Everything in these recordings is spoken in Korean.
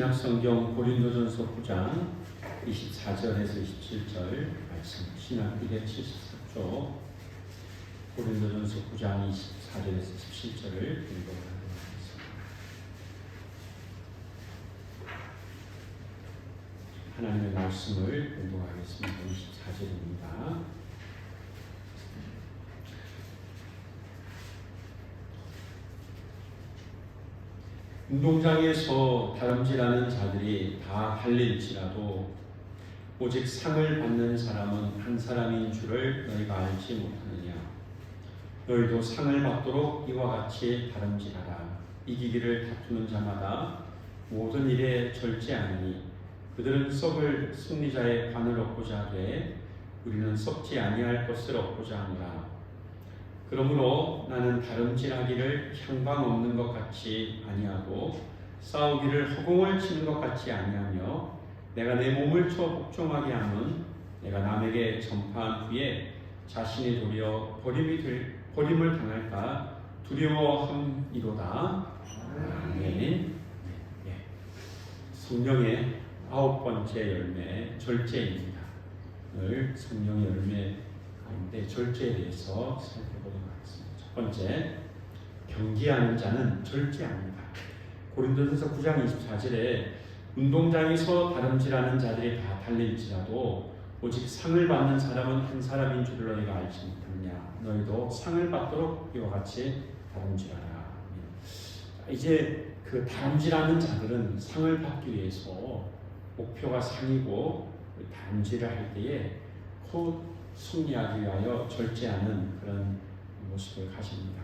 신약성경 고린도전서 9장 24절에서 27절 말씀, 신약 274쪽 고린도전서 9장 24절에서 27절을 읽어보도록 하겠습니다. 하나님의 말씀을 공부하겠습니다. 24절입니다. 운동장에서 다름질하는 자들이 다 달릴지라도 오직 상을 받는 사람은 한 사람인 줄을 너희가 알지 못하느냐. 너희도 상을 받도록 이와 같이 다름질하라. 이기기를 다투는 자마다 모든 일에 절제하느니 그들은 썩을 승리자의 관을 얻고자 하되 우리는 썩지 아니할 것을 얻고자 하노라. 그러므로 나는 다름질하기를 향방 없는 것 같이 아니하고 싸우기를 허공을 치는 것 같이 아니하며 내가 내 몸을 쳐 복종하게 함은 내가 남에게 전파한 후에 자신이 도리어 버림을 당할까 두려워함이로다. 아멘. 성령의 9번째 열매, 절제입니다. 오늘 성령의 열매 가운데 절제에 대해서 살펴보도록 하겠습니다. 첫 번째, 경계하는 자는 절제합니다. 고린도전서 9장 24절에 운동장에서 다름질하는 자들이 다 달릴지라도 오직 상을 받는 사람은 한 사람인 줄을 너희가 알지 못하느냐. 너희도 상을 받도록 이와 같이 다름질하라. 이제 그 다름질하는 자들은 상을 받기 위해서 목표가 상이고 다름질을 할 때에 곧 승리하기 위하여 절제하는 그런 모습을 가집니다.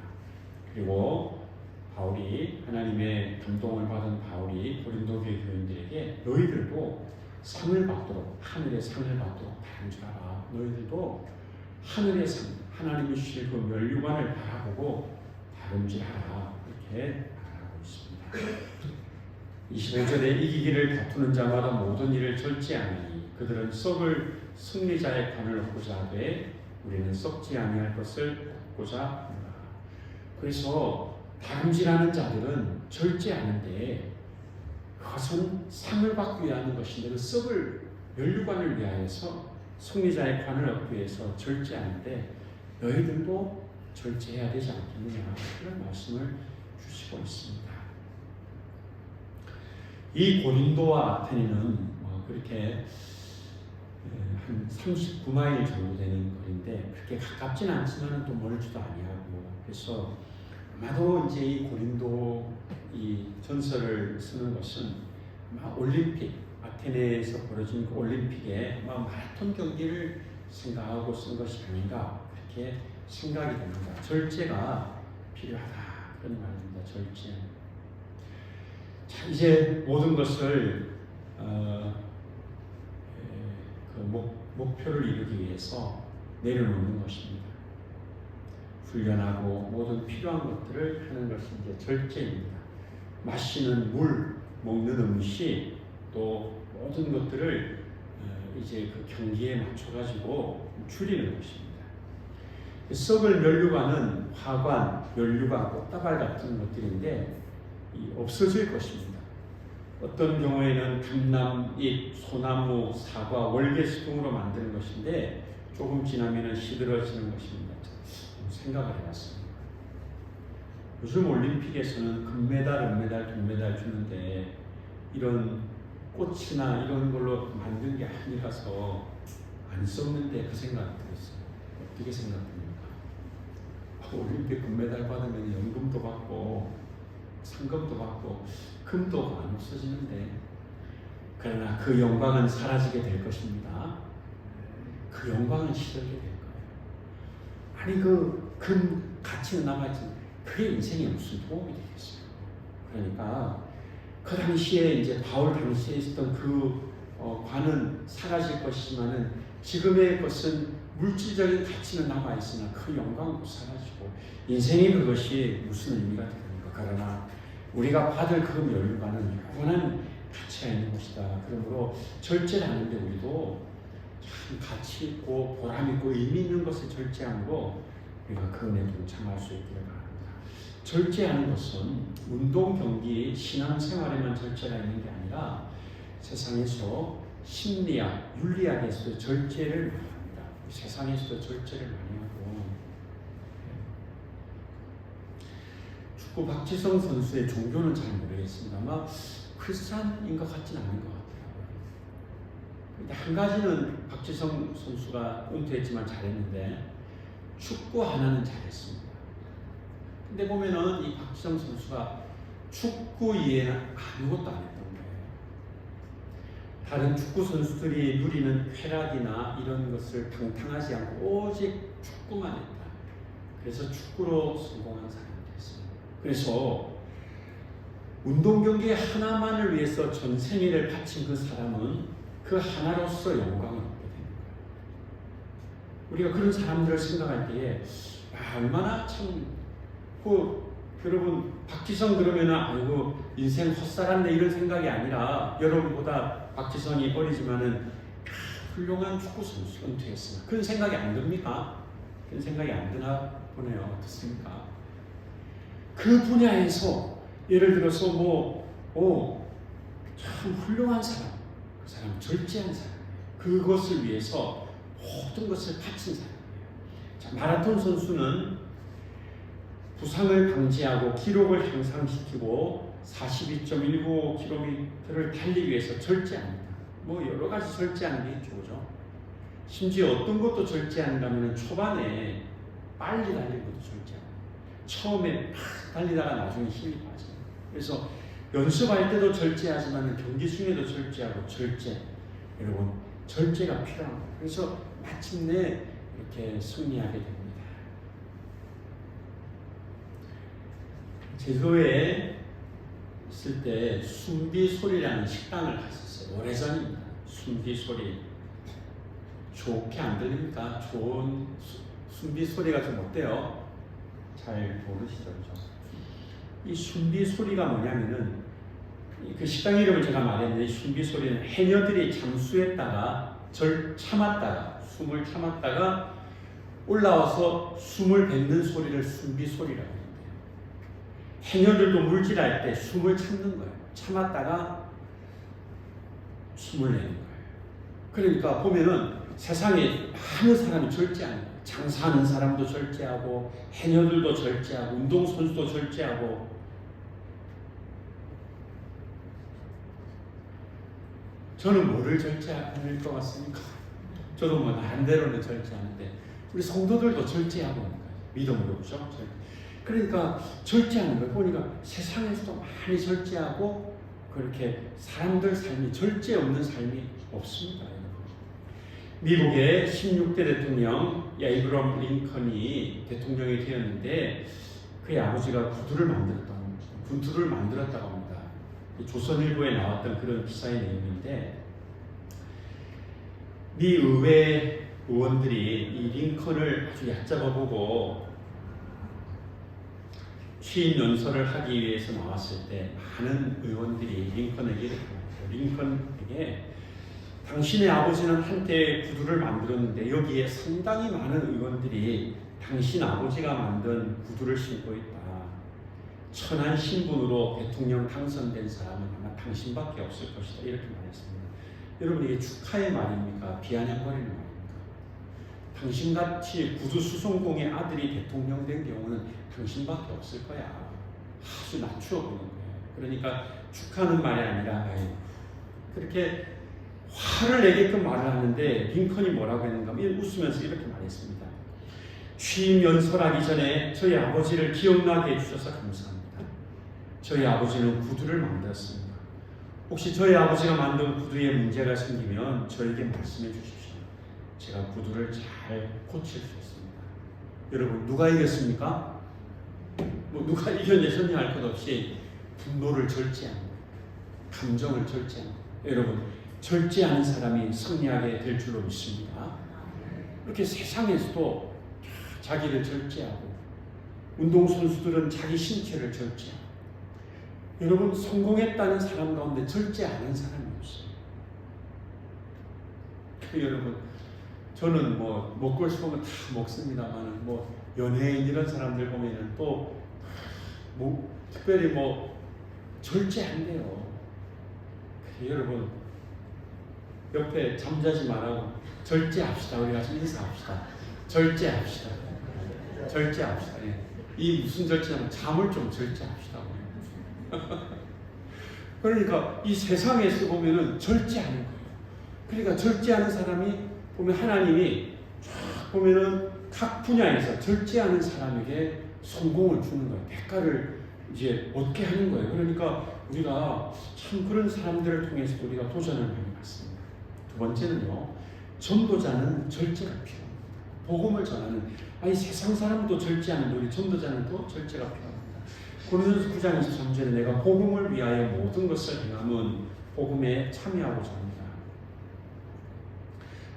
그리고 바울이, 하나님의 감동을 받은 바울이 고린도 교회 교인들에게 너희들도 상을 받도록, 하늘의 상을 받도록 다름질하라. 너희들도 하늘의 상, 하나님이 주실 그 면류관을 바라보고 다름질하라. 이렇게 말하고 있습니다. 25절에 이기기를 다투는 자마다 모든 일을 절제하느니 그들은 썩을 승리자의 관을 얻고자 하되 우리는 썩지 아니할 것을 얻고자 합니다. 그래서 다름질하는 자들은 절제하는데 그것은 상을 받기 위한 것인데 그 썩을 면류관을 위하여서 승리자의 관을 얻기 위해서 절제하는데 너희들도 절제해야 되지 않겠느냐, 그런 말씀을 주시고 있습니다. 이 고린도와 아테네는 그렇게 한 39마일 정도 되는 거리인데 그렇게 가깝진 않지만 또 멀지도 아니하고, 그래서 아마도 이제 이 고린도 이 전설을 쓰는 것은 아마 올림픽, 아테네에서 벌어진 그 올림픽의 아마 마라톤 경기를 생각하고 쓴 것이 아닌가, 그렇게 생각이 됩니다. 절제가 필요하다, 그런 말입니다. 절제. 자, 이제 모든 것을 목표를 이루기 위해서 내려놓는 것입니다. 훈련하고 모든 필요한 것들을 하는 것이 이제 절제입니다. 마시는 물, 먹는 음식, 또 모든 것들을 이제 그 경기에 맞춰가지고 줄이는 것입니다. 썩을 면류관은 화관, 면류관, 꽃다발 같은 것들인데 없어질 것입니다. 어떤 경우에는 감나잎, 소나무, 사과, 월계수 등으로 만드는 것인데 조금 지나면 시들어지는 것입니다. 생각을 해봤습니다. 요즘 올림픽에서는 금메달, 은메달, 동메달 주는데 이런 꽃이나 이런 걸로 만든 게 아니라서 안 썩는데 그 생각이 들었어요. 어떻게 생각합니까? 올림픽 금메달 받으면 연금도 받고 상금도 받고 금도 안 없어지는데, 그러나 그 영광은 사라지게 될 것입니다. 그 영광은 시들게 될 거예요. 아니 그 금 가치는 남아있지, 그게 인생에 무슨 도움이 되겠어요. 그러니까 그 당시에 이제 바울 당시에 있었던 그 관은 사라질 것이지만은 지금의 것은 물질적인 가치는 남아있으나 그 영광은 못 사라지고 인생의 그것이 무슨 의미가 됩니까? 그러나 우리가 받을 그 면류관은 영원한 가치가 있는 것이다. 그러므로 절제를 하는데 우리도 참 가치 있고 보람 있고 의미 있는 것을 절제함으로 우리가 그 은혜를 동참할 수 있기를 바랍니다. 절제하는 것은 운동, 경기, 신앙생활에만 절제가 있는 게 아니라 세상에서 심리학, 윤리학에서도 절제를 많이 합니다. 세상에서도 절제를 많이 하고, 축구 박지성 선수의 종교는 잘 모르겠습니다. 아마 크리스찬인 것 같지는 않은 것 같더라고요. 근데 한 가지는 박지성 선수가 은퇴했지만 잘했는데 축구 하나는 잘했습니다. 근데 보면은 이 박지성 선수가 축구 이외에는 아무것도 안 했던 거예요. 다른 축구 선수들이 누리는 쾌락이나 이런 것을 방탕하지 않고 오직 축구만 했다. 그래서 축구로 성공한 사람이 됐습니다. 그래서 운동 경기 하나만을 위해서 전 생애를 바친 그 사람은 그 하나로서 영광을 얻게 되는 거예요. 우리가 그런 사람들을 생각할 때에 얼마나 참 여러분 박지성 그러면은 아이고 인생 헛살았네 이런 생각이 아니라 여러분보다 박지성이 어리지만은 훌륭한 축구 선수 은퇴했으나 그런 생각이 안 듭니까? 그런 생각이 안 드나 보네요. 어떻습니까? 그 분야에서 예를 들어서 참 훌륭한 사람, 그 사람 절제한 사람이에요. 그것을 위해서 모든 것을 바친 사람이에요. 자, 마라톤 선수는 부상을 방지하고 기록을 향상시키고 42.19km를 달리기 위해서 절제합니다. 여러 가지 절제하는 게 있죠, 그죠? 심지어 어떤 것도 절제하는가 하면 초반에 빨리 달리는 것도 절제하고 처음에 막 달리다가 나중에 힘이 빠져요. 그래서 연습할 때도 절제하지만 경기 중에도 절제하고 여러분 절제가 필요한 거예요. 그래서 마침내 이렇게 승리하게 됩니다. 제주도에 있을 때 순비소리라는 식당을 갔었어요. 오래전입니다. 순비소리 좋게 안 들립니까? 좋은 순비소리가 좀 어때요? 잘 모르시죠? 이 순비소리가 뭐냐면은 그 식당 이름을 제가 말했는데 순비소리는 해녀들이 잠수했다가 숨을 참았다가 올라와서 숨을 뱉는 소리를 순비소리라고 해요. 해녀들도 물질할 때 숨을 참는 거예요. 참았다가 숨을 내는 거예요. 그러니까 보면은 세상에 많은 사람이 절제하는 거예요. 장사하는 사람도 절제하고 해녀들도 절제하고 운동선수도 절제하고 저는 뭐를 절제할 것 같습니까? 저도 나름대로는 절제하는데 우리 성도들도 절제하고 있는 거예요. 믿음으로 그렇죠? 그러니까 절제하는 걸 보니까 세상에서도 많이 절제하고 그렇게 사람들 삶이 절제 없는 삶이 없습니다. 미국의 16대 대통령 에이브럼 링컨이 대통령이 되었는데 그의 아버지가 구두를 만들었다고 합니다. 조선일보에 나왔던 그런 기사의 내용인데 미 의회 의원들이 이 링컨을 아주 얕잡아 보고 취임 연설을 하기 위해서 나왔을 때 많은 의원들이 링컨에게 이렇게 말했어요. 링컨에게 당신의 아버지는 한때 구두를 만들었는데 여기에 상당히 많은 의원들이 당신 아버지가 만든 구두를 신고 있다. 천한 신분으로 대통령 당선된 사람은 아마 당신밖에 없을 것이다. 이렇게 말했습니다. 여러분 이게 축하의 말입니까? 비아냥거리는 말입니까? 당신같이 구두 수송공의 아들이 대통령 된 경우는 당신밖에 없을 거야. 아주 낮추어 보는 거예요. 그러니까 축하하는 말이 아니라 그렇게 화를 내게끔 말을 하는데 링컨이 뭐라고 했는가 하면 웃으면서 이렇게 말했습니다. 취임 연설하기 전에 저희 아버지를 기억나게 해주셔서 감사합니다. 저희 아버지는 구두를 만들었습니다. 혹시 저희 아버지가 만든 구두에 문제가 생기면 저에게 말씀해 주십시오. 제가 구두를 잘 고칠 수 있습니다. 여러분 누가 이겼습니까? 누가 이겨내셨냐 할 것 없이 분노를 절제하는 거예요. 감정을 절제하는 거예요. 여러분 절제하는 사람이 승리하게 될 줄로 믿습니다. 이렇게 세상에서도 자기를 절제하고 운동선수들은 자기 신체를 절제하고 여러분 성공했다는 사람 가운데 절제 안 한 사람이 없어요. 여러분 저는 먹고 싶은 거 다 먹습니다만 연예인 이런 사람들 보면은 또 특별히 절제한대요. 여러분 옆에 잠자지 말라고 절제합시다. 우리 같이 인사합시다. 절제합시다. 예. 이 무슨 절제냐면 잠을 좀 절제합시다. 그러니까 이 세상에서 보면은 절제하는 거예요. 그러니까 절제하는 사람이 보면 하나님이 쫙 보면은 각 분야에서 절제하는 사람에게 성공을 주는 거예요. 대가를 이제 얻게 하는 거예요. 그러니까 우리가 참 그런 사람들을 통해서 우리가 도전을 많이 받습니다. 두 번째는요, 전도자는 절제가 필요합니다. 복음을 전하는, 이 세상 사람도 절제하는데 우리 전도자는 또 절제가 필요합니다. 고린도서 9장 23절에 내가 복음을 위하여 모든 것을 행함은 복음에 참여하고자 합니다.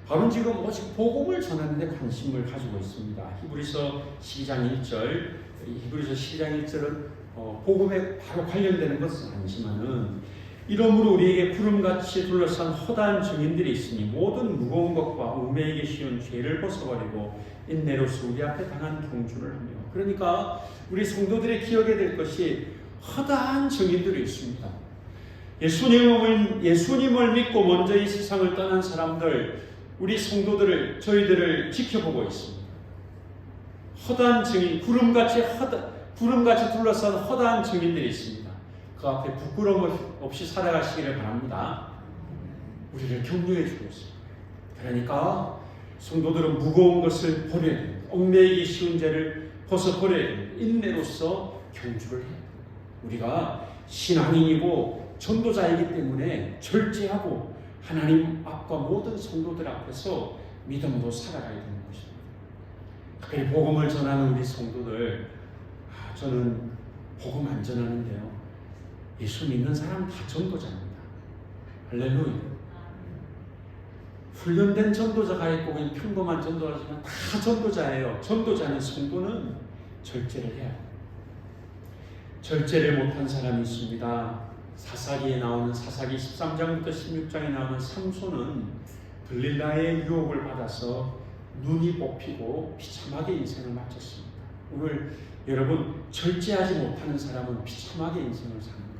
바로 지금 오직 복음을 전하는 데 관심을 가지고 있습니다. 히브리서 12장 1절은 복음에 바로 관련되는 것은 아니지만은 이러므로 우리에게 구름같이 둘러싼 허다한 증인들이 있으니 모든 무거운 것과 우매에게 쉬운 죄를 벗어버리고 인내로서 우리 앞에 당한 경주를 하며, 그러니까 우리 성도들의 기억에 될 것이 허다한 증인들이 있습니다. 예수님을 믿고 먼저 이 세상을 떠난 사람들, 우리 성도들을, 저희들을 지켜보고 있습니다. 허다한 증인, 구름같이 둘러싼 허다한 증인들이 있습니다. 그 앞에 부끄러움 없이 살아가시기를 바랍니다. 우리를 격려해 주고 있습니다. 그러니까 성도들은 무거운 것을 버려야 됩니다. 얽매이기 쉬운 죄를 벗어버려야 됩니다. 인내로서 경주를 해야 됩니다. 우리가 신앙인이고 전도자이기 때문에 절제하고 하나님 앞과 모든 성도들 앞에서 믿음으로 살아가야 되는 것입니다. 특별히 복음을 전하는 우리 성도들, 저는 복음 안 전하는데요, 예수 믿는 사람 다 전도자입니다. 할렐루야. 훈련된 전도자가 있고 그냥 평범한 전도자지만 다 전도자예요. 전도자는 성도는 절제를 해야 합니다. 절제를 못한 사람이 있습니다. 사사기에 나오는, 사사기 13장부터 16장에 나오는 삼손은 들릴라의 유혹을 받아서 눈이 뽑히고 비참하게 인생을 마쳤습니다. 오늘 여러분, 절제하지 못하는 사람은 비참하게 인생을 사는 거예요.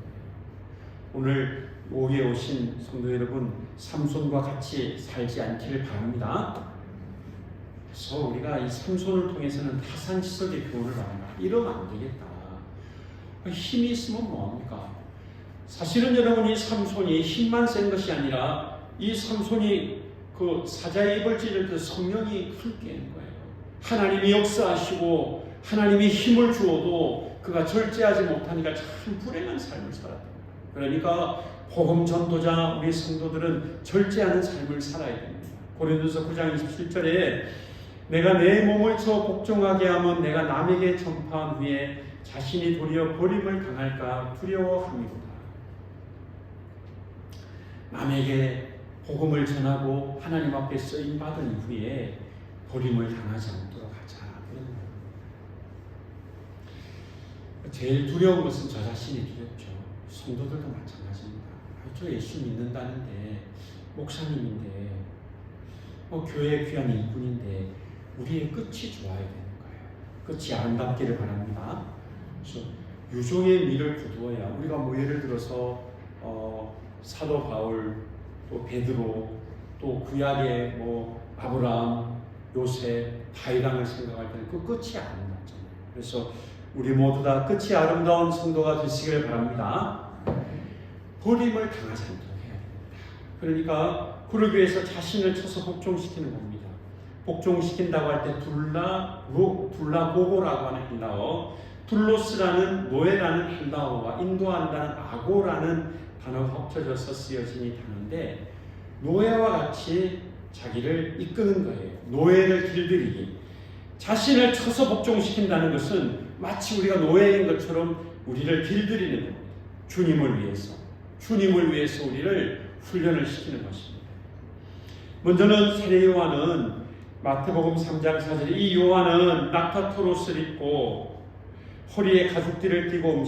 오늘 오후에 오신 성도 여러분, 삼손과 같이 살지 않기를 바랍니다. 그래서 우리가 이 삼손을 통해서는 타산지석의 교훈을 받는다. 이러면 안 되겠다. 힘이 있으면 뭐합니까? 사실은 여러분, 이 삼손이 힘만 센 것이 아니라 이 삼손이 그 사자의 입을 찢을 때 성령이 함께한 거예요. 하나님이 역사하시고 하나님이 힘을 주어도 그가 절제하지 못하니까 참 불행한 삶을 살았다. 그러니까 복음 전도자 우리 성도들은 절제하는 삶을 살아야 됩니다. 고린도서 9장 27절에 내가 내 몸을 쳐 복종하게 하면 내가 남에게 전파한 후에 자신이 도리어 버림을 당할까 두려워합니다. 남에게 복음을 전하고 하나님 앞에 쓰임받은 후에 버림을 당하지 않도록 하자. 제일 두려운 것은 저 자신이 두렵죠. 성도들도 마찬가지입니다. 저 예수 믿는다는데, 목사님인데, 교회 귀한 일꾼인데 우리의 끝이 좋아야 되는 거예요. 끝이 아름답기를 바랍니다. 그래서 유종의 미를 거두어야, 우리가 예를 들어서 사도 바울, 또 베드로, 또 구약의 아브라함, 요셉, 다윗왕을 생각할 때는 그 끝이 아름답잖아요. 그래서 우리 모두 다 끝이 아름다운 성도가 되시길 바랍니다. 버림을 당하지 않도록 해야 됩니다. 그러니까 고르교에서 자신을 쳐서 복종시키는 겁니다. 복종시킨다고 할 때 둘라보고라고 하는 헬라어, 둘로스라는 노예라는 헬라어와 인도한다는 아고라는 단어가 합쳐져서 쓰여진 이 단어인데, 노예와 같이 자기를 이끄는 거예요. 노예를 길들이기. 자신을 쳐서 복종시킨다는 것은 마치 우리가 노예인 것처럼 우리를 길들이는 겁니다. 주님을 위해서 우리를 훈련을 시키는 것입니다. 먼저는 세례 요한은 마태복음 3장 4절에 이 요한은 낙타토롯을 입고 허리에 가죽띠를 띠고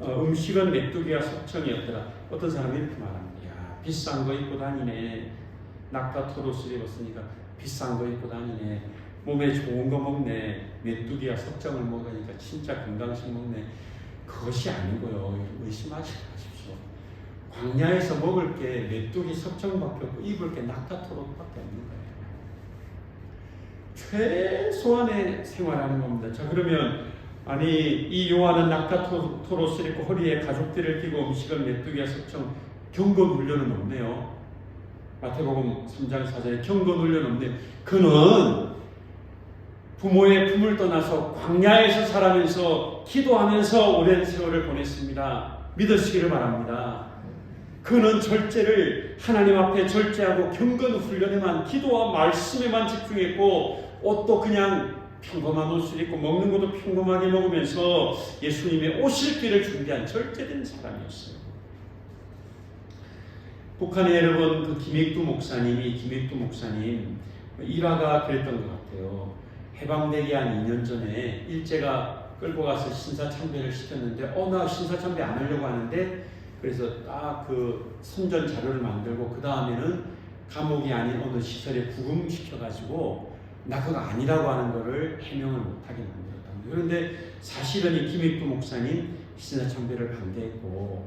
음식은 메뚜기와 석청이었더라. 어떤 사람이 이렇게 말합니다. 야, 비싼 거 입고 다니네. 낙타토롯을 입었으니까 비싼 거 입고 다니네. 몸에 좋은 거 먹네, 메뚜기와 석정을 먹으니까 진짜 건강식 먹네. 그것이 아니고요. 의심하지 마십시오. 광야에서 먹을 게 메뚜기 석정밖에 없고 입을 게 낙타토록밖에 없는 거예요. 최소한의 생활하는 겁니다. 자, 그러면 이 요한은 낙타토롯을 입고 허리에 가죽띠를 끼고 음식을 메뚜기와 석정, 경건 훈련은 없네요. 마태복음 3장 4절에 경건 훈련 없네요. 그는 부모의 품을 떠나서 광야에서 살아면서 기도하면서 오랜 세월을 보냈습니다. 믿으시기를 바랍니다. 그는 절제를 하나님 앞에 절제하고 경건 훈련에만, 기도와 말씀에만 집중했고, 옷도 그냥 평범한 옷을 입고 먹는 것도 평범하게 먹으면서 예수님의 오실 길을 준비한 절제된 사람이었어요. 북한의 여러분, 그 김익두 목사님 일화가 그랬던 것 같아요. 해방되기 한 2년 전에 일제가 끌고 가서 신사참배를 시켰는데 어느 날 신사참배 안 하려고 하는데, 그래서 딱 그 선전 자료를 만들고 그 다음에는 감옥이 아닌 어느 시설에 구금시켜가지고 나 그거 아니라고 하는 거를 해명을 못하게 만들었답니다. 그런데 사실은 이 김익두 목사님 신사참배를 반대했고,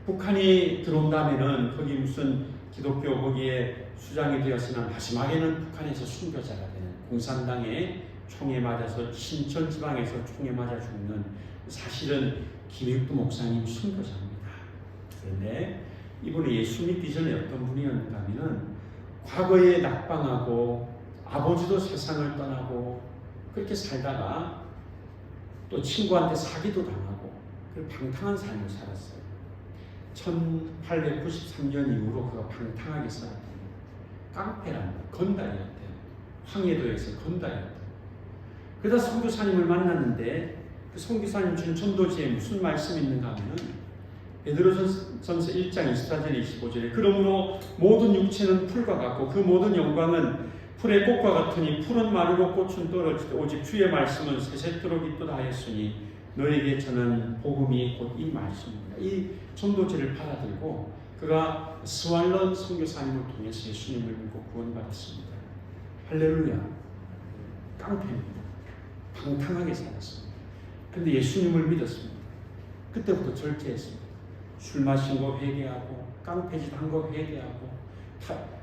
북한이 들어온 다음에는 거기 무슨 기독교 거기에 수장이 되었으나 마지막에는 북한에서 순교자가 되는, 공산당의 총에 맞아서 신천 지방에서 총에 맞아 죽는, 사실은 김익두 목사님 순교자입니다. 그런데 이분이 예수 믿기 전에 어떤 분이었는가 하면은 과거에 낙방하고 아버지도 세상을 떠나고 그렇게 살다가 또 친구한테 사기도 당하고 그리고 방탕한 삶을 살았어요. 1893년 이후로 그가 방탕하게 살았답니다. 깡패랍니다. 건달이었대요. 황해도에서 건달이었대요. 그러다 선교사님을 만났는데 그 선교사님 준 전도지에 무슨 말씀이 있는가 하면은 베드로전서 1장 24절 25절에 그러므로 모든 육체는 풀과 같고 그 모든 영광은 풀의 꽃과 같으니 풀은 마르고 꽃은 떨어지되 오직 주의 말씀은 세세토록 있도다 하였으니 너에게 전한 복음이 곧 이 말씀입니다. 이 전도지를 받아들고 그가 스왈런 선교사님을 통해서 예수님을 믿고 구원받았습니다. 할렐루야. 깡패입니다. 방탕하게 살았습니다. 그런데 예수님을 믿었습니다. 그때부터 절제했습니다. 술 마신 거 회개하고 깡패짓 한 거 회개하고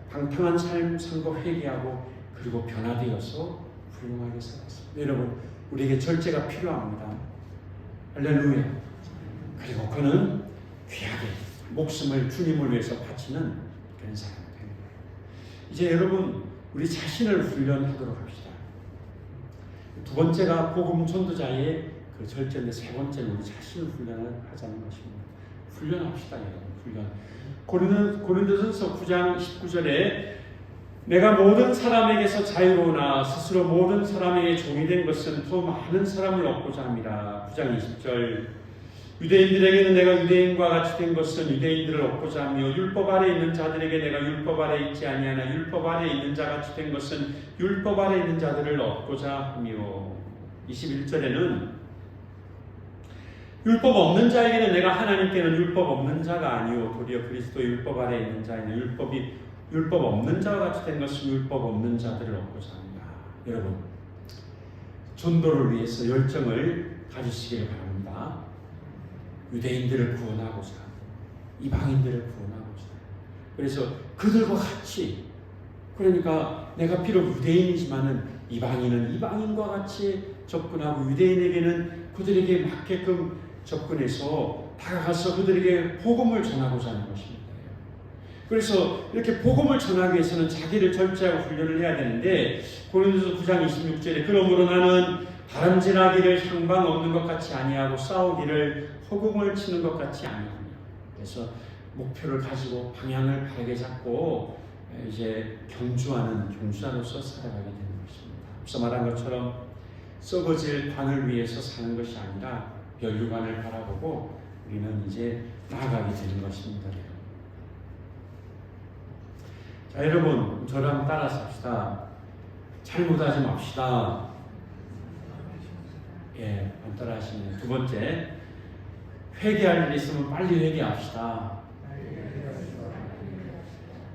방탕한 삶 산 거 회개하고 그리고 변화되어서 훌륭하게 살았습니다. 여러분, 우리에게 절제가 필요합니다. 할렐루야. 그리고 그는 귀하게 목숨을 주님을 위해서 바치는 그런 사람이 됩니다. 이제 여러분, 우리 자신을 훈련하도록 합시다. 두 번째가 복음 전도자의 그 절제인데, 세 번째는 우리 자신을 훈련하자는 것입니다. 훈련합시다, 여러분. 훈련. 고린도전서 9장 19절에 내가 모든 사람에게서 자유로우나 스스로 모든 사람에게 종이 된 것은 더 많은 사람을 얻고자 합니다. 9장 20절 유대인들에게는 내가 유대인과 같이 된 것은 유대인들을 얻고자 하며 율법 아래 있는 자들에게 내가 율법 아래 있지 아니하나 율법 아래 있는 자 같이 된 것은 율법 아래 있는 자들을 얻고자 하며 21절에는 율법 없는 자에게는 내가 하나님께는 율법 없는 자가 아니오 도리어 그리스도 율법 아래 있는 자에는 율법 없는 자와 같이 된 것은 율법 없는 자들을 얻고자 합니다. 여러분, 전도를 위해서 열정을 가지시길 바랍니다. 유대인들을 구원하고자, 이방인들을 구원하고자. 그래서 그들과 같이, 그러니까 내가 비록 유대인이지만은 이방인은 이방인과 같이 접근하고 유대인에게는 그들에게 맞게끔 접근해서 다가가서 그들에게 복음을 전하고자 하는 것입니다. 그래서 이렇게 복음을 전하기 위해서는 자기를 절제하고 훈련을 해야 되는데, 고린도서 9장 26절에 그러므로 나는 바람질하기를 향방 없는 것 같이 아니하고 싸우기를 허공을 치는 것 같이 아니하며. 그래서 목표를 가지고 방향을 바르게 잡고 이제 경주자로서 살아가게 되는 것입니다. 앞서 말한 것처럼 썩어질 관을 위해서 사는 것이 아니라 멸류관을 바라보고 우리는 이제 나아가게 되는 것입니다. 자, 여러분, 저랑 따라서 합시다. 잘못하지 맙시다. 예, 안 따라 하시네요. 두 번째, 회개할 일 있으면 빨리 회개합시다.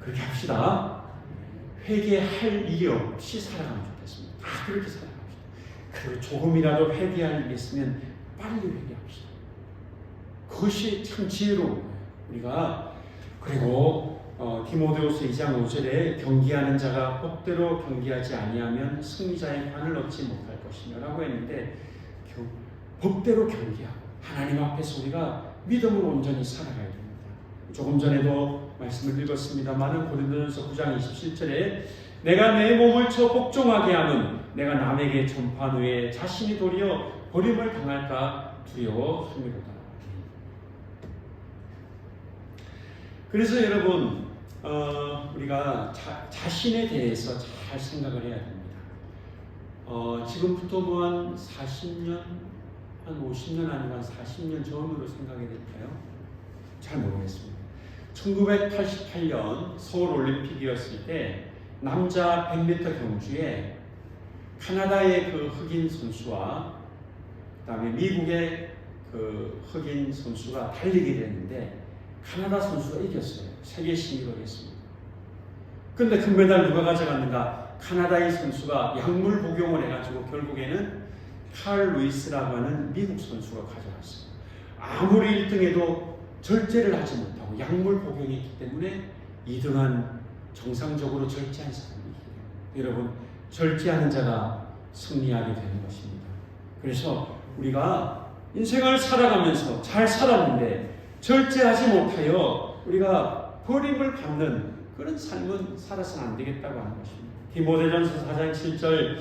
그렇게 합시다. 회개할 일이 없이 살아가면 좋겠습니다. 그렇게 살아갑시다. 그리고 조금이라도 회개할 일이 있으면 빨리 회개합시다. 그것이 참 지혜로운 거예요. 우리가 그리고 디모데후서 2장 5절에 경기하는 자가 법대로 경기하지 아니하면 승리자의 관을 얻지 못할 것이며 라고 했는데 법대로 경기하고 하나님 앞에서 우리가 믿음으로 온전히 살아가야 됩니다. 조금 전에도 말씀을 읽었습니다마는 고린도전서 9장 27절에 내가 내 몸을 쳐 복종하게 함은 내가 남에게 전파한 후에 자신이 도리어 버림을 당할까 두려워함이로다. 그래서 여러분 우리가 자신에 대해서 잘 생각을 해야 됩니다. 지금부터 뭐 한 40년, 한 50년 아니면 한 40년 전으로 생각해야 될까요? 잘 모르겠습니다. 1988년 서울올림픽이었을 때 남자 100m 경주에 카나다의 그 흑인 선수와 그 다음에 미국의 그 흑인 선수가 달리게 됐는데 카나다 선수가 이겼어요. 세계 신기록을 했습니다. 그런데 금메달 누가 가져갔는가? 카나다의 선수가 약물 복용을 해가지고 결국에는 칼 루이스라고 하는 미국 선수가 가져갔어요. 아무리 1등해도 절제를 하지 못하고 약물 복용했기 때문에 2등한 정상적으로 절제한 사람이 이기게 됩니다. 여러분, 절제하는 자가 승리하게 되는 것입니다. 그래서 우리가 인생을 살아가면서 잘 살았는데 절제하지 못하여 우리가 버림을 받는 그런 삶은 살아서는 안 되겠다고 하는 것입니다. 디모데전서 4장 7절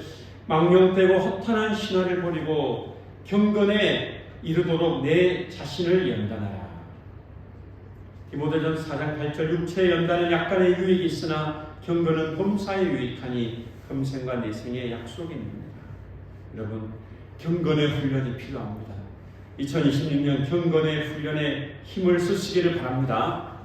망령되고 허탄한 신화를 버리고 경건에 이르도록 내 자신을 연단하라. 디모데전서 4장 8절 육체의 연단은 약간의 유익이 있으나 경건은 범사에 유익하니 금생과 내생의 약속입니다. 여러분, 경건의 훈련이 필요합니다. 2026년 경건의 훈련에 힘을 쓰시기를 바랍니다.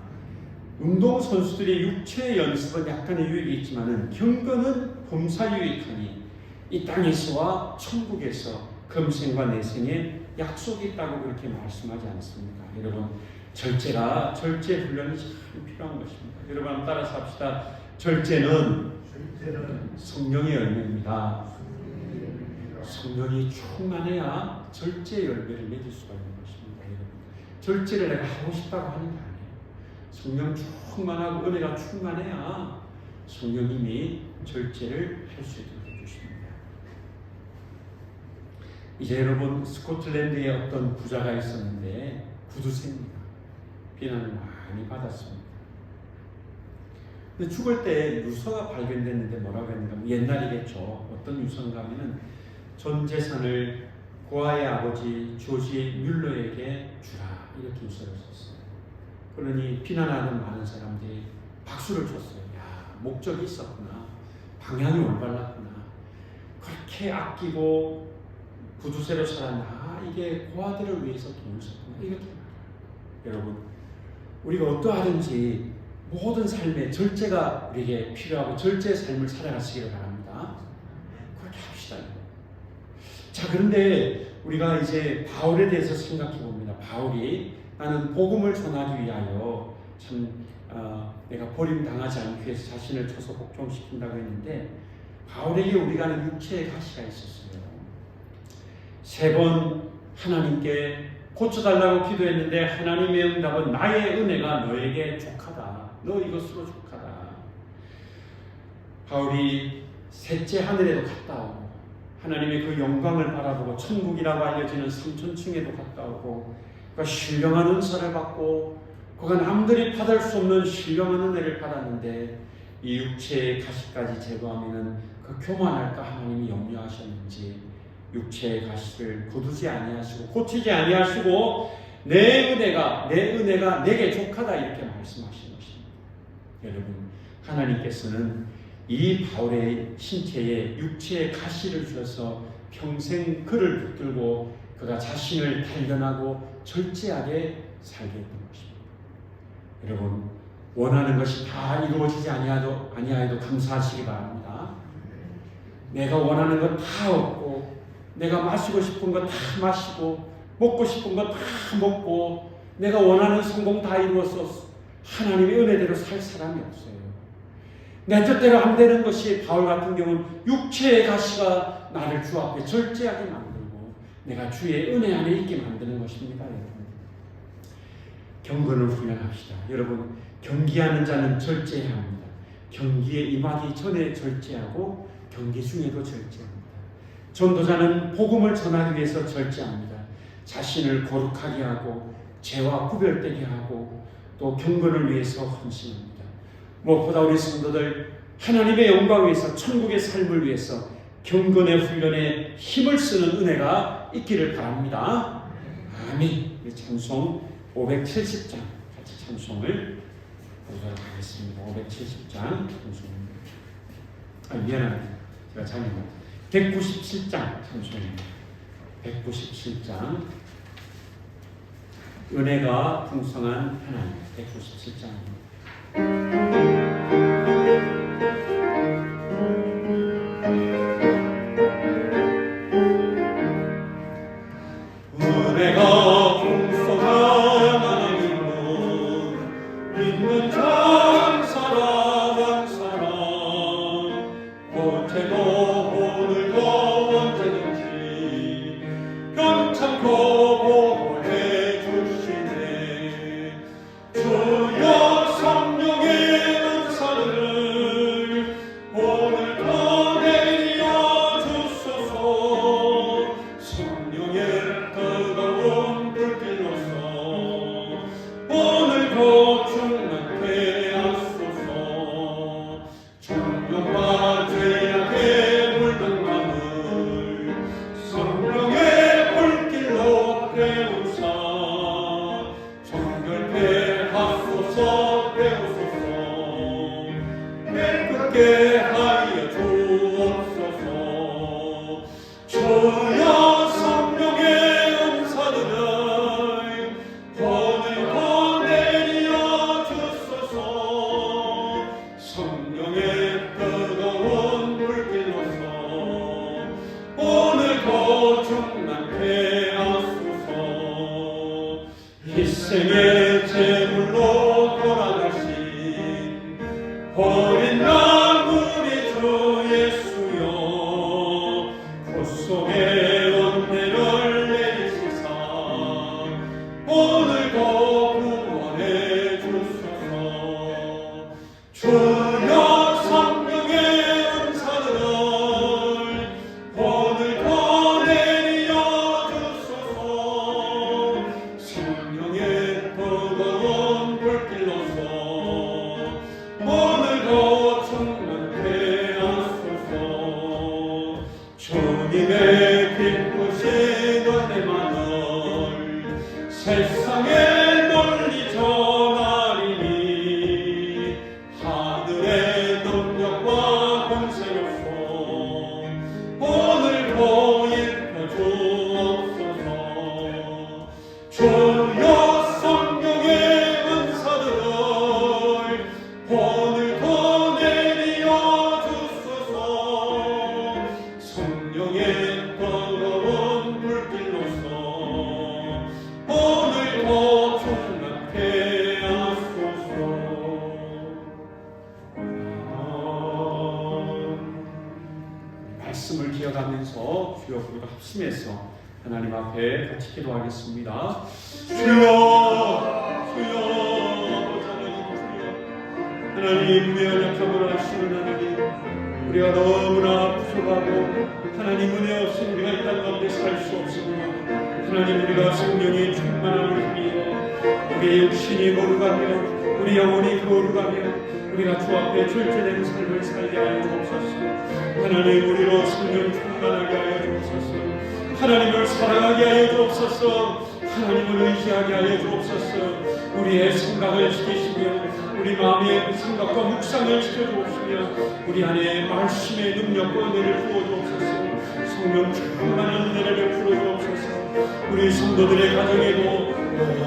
운동선수들의 육체의 연습은 약간의 유익이 있지만 경건은 범사유익하니 이 땅에서와 천국에서 금생과 내생에 약속이 있다고 그렇게 말씀하지 않습니까? 여러분, 절제 훈련이 참 필요한 것입니다. 여러분 한번 따라서 합시다. 절제는 성령의 열매입니다. 성령이 충만해야 절제 열매를 맺을 수가 있는 것입니다. 여러분, 절제를 내가 하고 싶다고 하는 게 아니에요. 성령 충만하고 은혜가 충만해야 성령님이 절제를 할 수 있도록 해주십니다. 이제 여러분, 스코틀랜드에 어떤 부자가 있었는데 구두쇠입니다. 비난을 많이 받았습니다. 근데 죽을 때 유서가 발견됐는데 뭐라고 했는가? 옛날이겠죠. 어떤 유서인가 하면은 전 재산을 고아의 아버지 조지 뮬러에게 주라, 이렇게 유서를 썼어요. 그러니 비난하는 많은 사람들이 박수를 쳤어요. 야, 목적이 있었구나. 방향이 올바랐구나. 그렇게 아끼고 구두쇠로 살았나? 이게 고아들을 위해서 돈을 썼구나. 이렇게 말해요. 여러분, 우리가 어떠하든지 모든 삶에 절제가 우리에게 필요하고 절제의 삶을 살아가시기를 바랍니다. 그렇게 합시다. 자, 그런데 우리가 이제 바울에 대해서 생각해 봅니다. 바울이 나는 복음을 전하기 위하여 내가 버림당하지 않기 위해서 자신을 쳐서 복종시킨다고 했는데 바울에게 우리가 아는 육체의 가시가 있었어요. 3번 하나님께 고쳐달라고 기도했는데 하나님의 응답은 나의 은혜가 너에게 족하다. 너 이것으로 족하다. 바울이 셋째 하늘에도 갔다 오고 하나님의 그 영광을 바라보고 천국이라고 알려지는 삼천층에도 갔다 오고 그가 신령한 은사를 받고 그가 남들이 받을 수 없는 신령한 은혜를 받았는데 이 육체의 가시까지 제거하면 그 교만할까 하나님이 염려하셨는지 육체의 가시를 거두지 아니하시고 고치지 아니하시고 내 은혜가 내게 족하다 이렇게 말씀하신 것입니다. 여러분, 하나님께서는 이 바울의 신체에 육체의 가시를 주셔서 평생 그를 붙들고 그가 자신을 단련하고 절제하게 살게 했던 것입니다. 여러분, 원하는 것이 다 이루어지지 아니하여도 감사하시기 바랍니다. 내가 원하는 것 다 얻고 내가 마시고 싶은 거 다 마시고 먹고 싶은 거 다 먹고 내가 원하는 성공 다 이루어서 하나님의 은혜대로 살 사람이 없어요. 내 뜻대로 안 되는 것이 바울 같은 경우는 육체의 가시가 나를 주 앞에 절제하게 만들고 내가 주의 은혜 안에 있게 만드는 것입니다. 여러분, 경건을 훈련합시다. 여러분, 경기하는 자는 절제해야 합니다. 경기에 임하기 전에 절제하고 경기 중에도 절제합니다. 전도자는 복음을 전하기 위해서 절제합니다. 자신을 거룩하게 하고 죄와 구별되게 하고 또 경건을 위해서 헌신합니다. 무엇보다 우리 성도들 하나님의 영광을 위해서 천국의 삶을 위해서 경건의 훈련에 힘을 쓰는 은혜가 있기를 바랍니다. 아멘. 찬송 570장 같이 찬송을 보도록 하겠습니다. 570장 찬송입니다. 미안합니다. 제가 잘못했습니다. 197장 찬송입니다. 197장 은혜가 풍성한 하나님 197장입니다. 은혜가 풍성한 하나님은 믿는 자 사랑 어제도 오늘도 언제든지 변찮고 보호해 주시네. 주여 성령의 은사를 오늘도 내려 주소서. 성령의 뜨거운 불길로서 오늘도 충만케 하소서. 정욕과 죄악에 물든 마음을 성령의 불길로 태우사 정결케 하소서. 배우소서. 깨끗게 하여 주옵소서. 주여 성령의 은사들을 오늘도 내려 주소서. 성령의 뜨거운 불길로서 오늘도 충만케 하소서. 희생의 제물로 돌아가신 어린 양 우리 주 예수여, 구속의 은혜를 내리시사 오늘도 구원해 주소서. 주여 성령의 은사를 오늘도 내려 주소서. 성령의 뜨거운 불길로서 오늘도 충만케 하소서. 주님의 기쁘신 은혜만을 세상에 널리 전하리니 하늘의 능력과 권세로서 오늘도 일켜 주옵소서. 주여 성령의 은사들을 오늘도 내려 주소서. 성령의 뜨거운 불길로서 오늘도 충만케 하소서. 말씀을 기억하면서 주여 우리가 합심해서 하나님 앞에 같이 기도하겠습니다. 주여 아버지 하나님, 우리의 연약함을 아시는 하나님, 우리가 너무나 부족하고 하나님 은혜 없이 우리가 이 땅 가운데 살 수 없습니다. 하나님, 우리가 성령이 충만함을 힘입어 우리의 육신이 거룩하며 우리 영혼이 거룩하며 우리가 주 앞에 절제되는 삶을 살게 하여 주옵소서. 하나님, 우리로 성령 충만하게 하여 주옵소서. 하나님을 사랑하게 하여 주옵소서. 하나님을 의지하게 하여 주옵소서. 우리의 생각을 지키시며 우리 마음의 생각과 묵상을 지켜주옵시며 우리 안에 말씀의 능력과 은혜를 부어주옵소서. 성령 충만한 은혜를 베풀어 주옵소서. 우리 성도들의 가정에도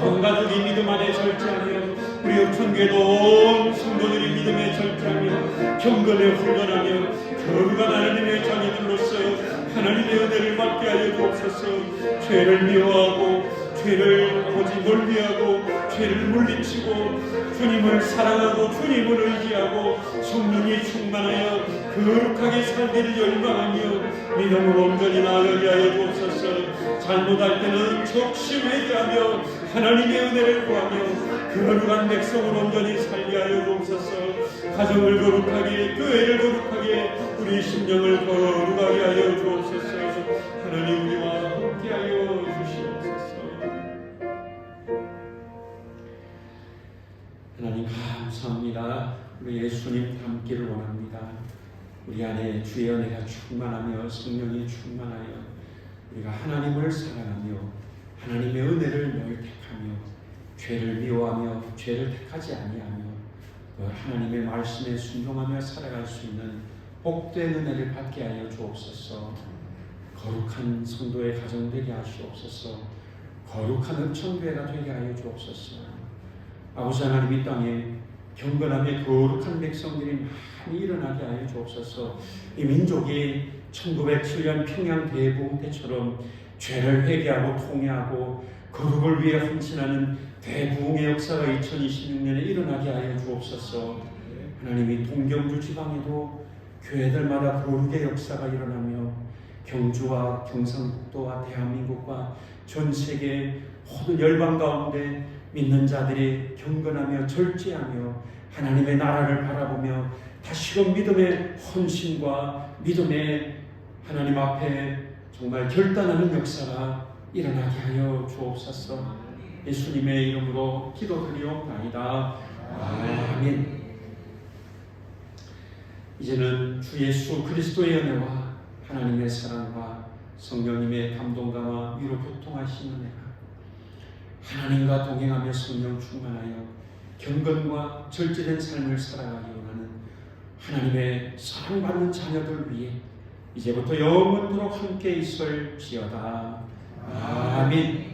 온 가족이 믿음 안에 절제하며 우리 up천교회도 온 성도들이 믿음에 절제하며 경건에 훈련하며 거룩한 하나님의 자녀들로서 하나님의 은혜를 받게 하여 주옵소서. 죄를 미워하고 죄를 오직 멀리하고 죄를 물리치고 주님을 사랑하고 주님을 의지하고 성령이 충만하여 거룩하게 살기를 열망하며 믿음으로 온전히 나아가게 하여 주옵소서. 잘못할 때는 적시 회개하며 하나님의 은혜를 구하며 거룩한 백성을 온전히 살게 하여 주옵소서. 가정을 거룩하게, 교회를 거룩하게, 우리 심령을 거룩하게 하여 주옵소서. 하나님 우리와 함께하여 주시옵소서. 하나님 감사합니다. 우리 예수님 닮기를 원합니다. 우리 안에 주의 은혜가 충만하며 성령이 충만하여 우리가 하나님을 사랑하며 하나님의 은혜를 늘 택하며 죄를 미워하며 죄를 택하지 아니하며 하나님의 말씀에 순종하며 살아갈 수 있는 복된 은혜를 받게 하여 주옵소서. 거룩한 성도의 가정 되게 하시옵소서. 거룩한 읍천교회가 되게 하여 주옵소서. 아버지 하나님, 이 땅에 경건함에 거룩한 백성들이 많이 일어나게 하여 주옵소서. 이 민족이 1907년 평양 대부흥 때처럼 죄를 회개하고 통회하고 거룩을 위해 헌신하는 대부흥의 역사가 2026년에 일어나게 하여 주옵소서. 하나님이 동경주 지방에도 교회들마다 거룩의 역사가 일어나며 경주와 경상북도와 대한민국과 전 세계 모든 열방 가운데 믿는 자들이 경건하며 절제하며 하나님의 나라를 바라보며 다시금 믿음의 헌신과 믿음의 하나님 앞에 정말 결단하는 역사가 일어나게 하여 주옵소서. 예수님의 이름으로 기도드리옵나이다. 아멘. 이제는 주 예수 그리스도의 은혜와 하나님의 사랑과 성령님의 감동감화 위로 교통하시는 은혜가 하나님과 동행하며 성령 충만하여 경건과 절제된 삶을 살아가기 원하는 하나님의 사랑받는 자녀들 위해 이제부터 영원토록 함께 있을지어다. 아멘.